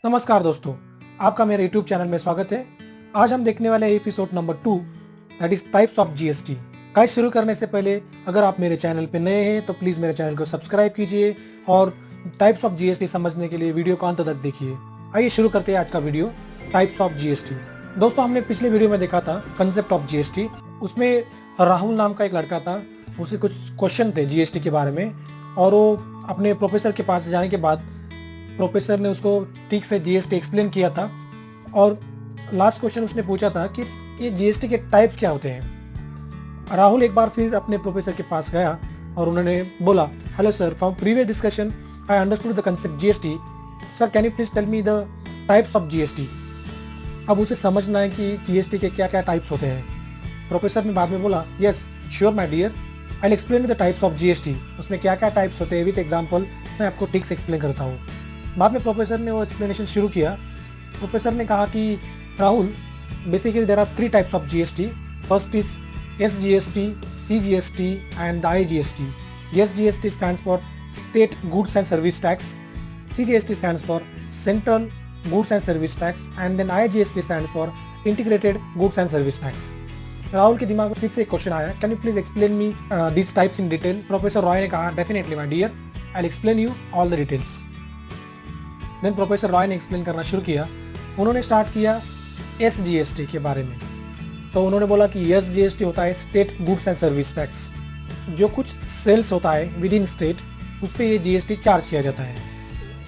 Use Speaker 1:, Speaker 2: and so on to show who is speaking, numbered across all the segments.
Speaker 1: नमस्कार दोस्तों, आपका मेरे YouTube चैनल में स्वागत है। आज हम देखने वाले हैं episode number 2, that is types of GST. Guys, शुरू करने से पहले अगर आप मेरे चैनल पे नए हैं तो प्लीज़ मेरे चैनल को सब्सक्राइब कीजिए और टाइप्स ऑफ जीएसटी समझने के लिए वीडियो को अंत तक देखिए। आइए शुरू करते हैं आज का वीडियो, टाइप्स ऑफ जीएसटी। दोस्तों, हमने पिछले वीडियो में देखा था कंसेप्ट ऑफ जीएसटी। उसमें राहुल नाम का एक लड़का था, उसे कुछ क्वेश्चन थे जीएसटी के बारे में और वो अपने प्रोफेसर के पास जाने के बाद प्रोफेसर ने उसको ठीक से जीएसटी एक्सप्लेन किया था और लास्ट क्वेश्चन उसने पूछा था कि ये जीएसटी के टाइप्स क्या होते हैं। राहुल एक बार फिर अपने प्रोफेसर के पास गया और उन्होंने बोला, hello sir, from previous discussion I understood the concept GST. Sir, can you please tell me the types of GST. अब उसे समझना है कि जीएसटी के क्या क्या टाइप्स होते हैं। प्रोफेसर ने बाद में बोला, yes sure my dear, I explain the types of GST. उसमें क्या क्या टाइप्स होते हैं विद एग्जाम्पल मैं आपको ठीक से एक्सप्लेन करता हूँ। बाद में प्रोफेसर ने वो एक्सप्लेनेशन शुरू किया। प्रोफेसर ने कहा कि Rahul, basically there are 3 types of GST. First is SGST, CGST and IGST. SGST stands for state goods and service tax, CGST stands for central goods and service tax and then IGST stands for integrated goods and service tax. Rahul के दिमाग में फिर से एक question आया, can you please explain me this types in detail. Professor Roy ने कहा, definitely my dear, I explain you all the details. Then professor Roy ने एक्सप्लेन करना शुरू किया। उन्होंने स्टार्ट किया एसजीएसटी के बारे में। तो उन्होंने बोला कि एसजीएसटी होता है state goods and service tax. जो कुछ सेल्स होता है विद इन स्टेट, उस पर ये जीएसटी चार्ज किया जाता है।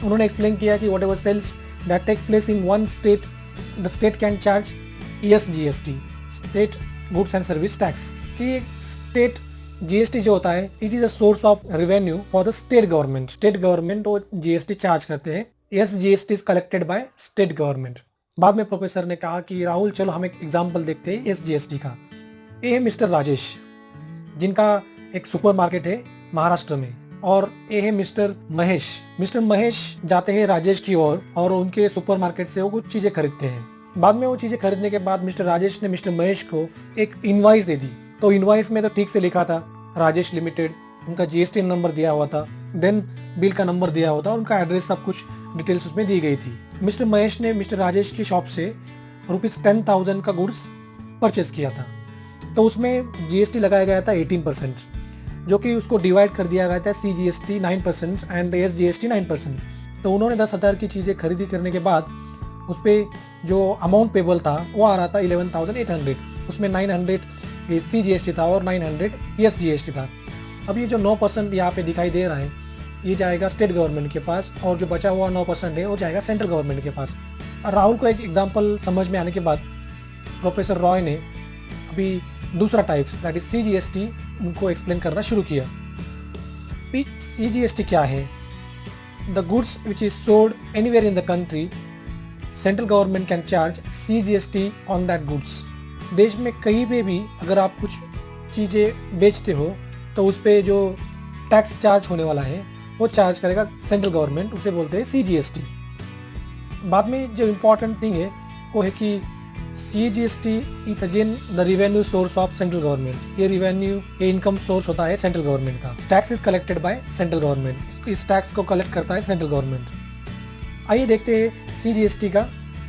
Speaker 1: उन्होंने एक्सप्लेन किया कि whatever sales that take place in one state, the state can charge SGST, state goods and service tax. कि स्टेट जीएसटी जो होता है, it is a source of revenue for the state government. State government वो GST charge करते हैं। SGST is collected by state government. बाद में professor ने कहा कि राहुल, चलो हम एक एग्जांपल देखते हैं एसजीएसटी का। ये है मिस्टर राजेश, जिनका एक सुपरमार्केट है महाराष्ट्र में, और ये है मिस्टर महेश। मिस्टर महेश जाते हैं राजेश की ओर और उनके सुपरमार्केट से वो कुछ चीजें खरीदते हैं। बाद में वो चीजें खरीदने के बाद मिस्टर राजेश ने मिस्टर महेश को एक इनवॉइस दे दी। तो इनवॉइस में तो ठीक से लिखा था राजेश लिमिटेड, उनका जीएसटी नंबर दिया हुआ था, देन बिल का नंबर दिया हुआ था, उनका एड्रेस, सब कुछ डिटेल्स उसमें दी गई थी। मिस्टर महेश ने मिस्टर राजेश की शॉप से ₹10,000 का गुड्स परचेज किया था। तो उसमें जीएसटी लगाया गया था 18%, जो कि उसको डिवाइड कर दिया गया था सीजीएसटी 9% एंड एसजीएसटी 9%। तो उन्होंने 10,000 की चीज़ें खरीदी करने के बाद उस पर जो अमाउंट पेबल था वो आ रहा था 11,800। उसमें 900 सीजीएसटी था और 900 एसजीएसटी था। अब ये जो 9% यहाँ पे दिखाई दे रहा है, ये जाएगा स्टेट गवर्नमेंट के पास और जो बचा हुआ 9% है वो जाएगा सेंट्रल गवर्नमेंट के पास। राहुल को एक एग्जांपल समझ में आने के बाद प्रोफेसर रॉय ने अभी दूसरा टाइप, दैट इज सीजीएसटी, उनको एक्सप्लेन करना शुरू किया। सीजीएसटी क्या है? The goods which is sold anywhere in the country, central government can charge CGST on that goods. देश में कहीं पे भी अगर आप कुछ चीज़ें बेचते हो तो उस पर जो टैक्स चार्ज होने वाला है वो चार्ज करेगा सेंट्रल गवर्नमेंट, उसे बोलते हैं सीजीएसटी। बाद में जो इम्पोर्टेंट थिंग है वो है कि CGST is again the revenue source of central government. ये रिवेन्यू, ये इनकम सोर्स होता है सेंट्रल गवर्नमेंट का। Tax is collected by central government. इस टैक्स को कलेक्ट करता है सेंट्रल गवर्नमेंट। आइए देखते हैं सीजीएसटी का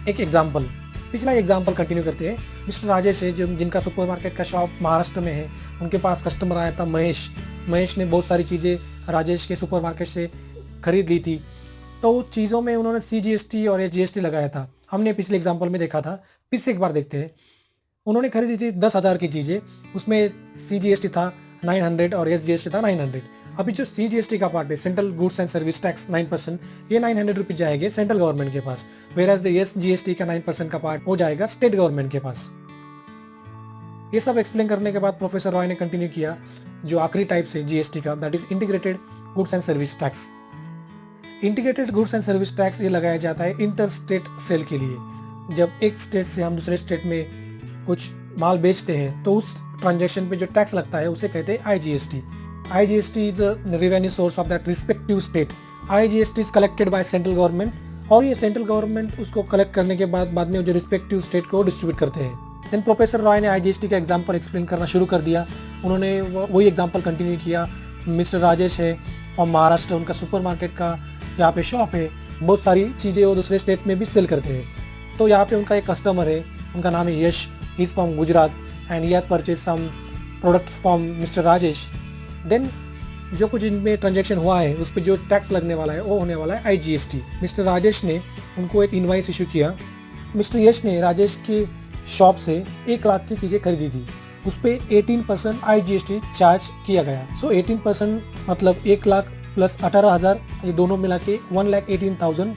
Speaker 1: एक एग्जाम्पल। पिछला एग्जाम्पल कंटिन्यू करते हैं। मिस्टर राजेश है, जो जिनका सुपरमार्केट का शॉप महाराष्ट्र में है, उनके पास कस्टमर आया था महेश। महेश ने बहुत सारी चीज़ें राजेश के सुपरमार्केट से खरीद ली थी। तो चीज़ों में उन्होंने सीजीएसटी और एसजीएसटी लगाया था। हमने पिछले एग्जाम्पल में देखा था, फिर से एक बार देखते हैं। उन्होंने खरीदी थी 10,000 की चीज़ें, उसमें सीजीएसटी था 900 और एसजीएसटी था 900। अभी जो सीजीएसटी का पार्ट है, central goods and service tax 9%, ये 900 रुपीज़ जाएंगे सेंट्रल गवर्नमेंट के पास, वेराज द एसजीएसटी का 9% का पार्ट वो जाएगा स्टेट गवर्नमेंट के पास। ये सब एक्सप्लेन करने के बाद प्रोफेसर रॉय ने कंटिन्यू किया जो आखिरी टाइप है जीएसटी का, that is integrated goods and service tax. Integrated goods and service tax ये लगाया जाता है इंटर स्टेट सेल के लिए। जब एक स्टेट से हम दूसरे स्टेट में कुछ माल बेचते हैं तो उस ट्रांजैक्शन पे जो टैक्स लगता है उसे कहते हैं IGST. IGST is a revenue source of that respective state. IGST is collected by central government और ये सेंट्रल गवर्नमेंट उसको कलेक्ट करने के बाद में जो रिस्पेक्टिव स्टेट को डिस्ट्रीब्यूट करते हैं। देन प्रोफेसर रॉय ने आईजीएसटी का एग्जांपल एक्सप्लेन करना शुरू कर दिया। उन्होंने वही एग्जांपल कंटिन्यू किया। मिस्टर राजेश है और महाराष्ट्र, उनका सुपरमार्केट का यहाँ पे शॉप है बहुत सारी चीज़ें वो दूसरे स्टेट में भी सेल करते हैं। तो यहाँ पे उनका एक कस्टमर है, उनका नाम है Yash, he is from Gujarat and he has purchase some product from mister Rajesh. Then जो कुछ इनमें ट्रांजैक्शन हुआ है उस पर जो टैक्स लगने वाला है वो होने वाला है IGST। मिस्टर राजेश ने उनको एक इनवाइस इशू किया। मिस्टर यश ने राजेश की शॉप से 1 लाख की चीज़ें खरीदी थी, उस पर 18% IGST चार्ज किया गया। सो 18% मतलब 1 लाख प्लस 18,000, ये दोनों मिला के 1,18,000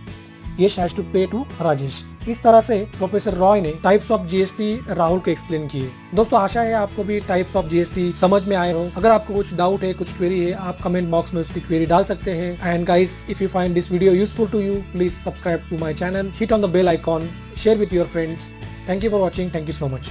Speaker 1: यश हैज टू पे टू राजेश। इस तरह से प्रोफेसर रॉय ने टाइप्स ऑफ GST राहुल को एक्सप्लेन किए। दोस्तों आशा है आपको भी टाइप्स ऑफ GST समझ में आए हो। अगर आपको कुछ डाउट है, कुछ क्वेरी है, आप कमेंट बॉक्स में उसकी क्वेरी डाल सकते हैं। And guys, if you find this video useful to you, please subscribe to my channel, hit on the bell icon, share with your friends. Thank you for watching, thank you so much.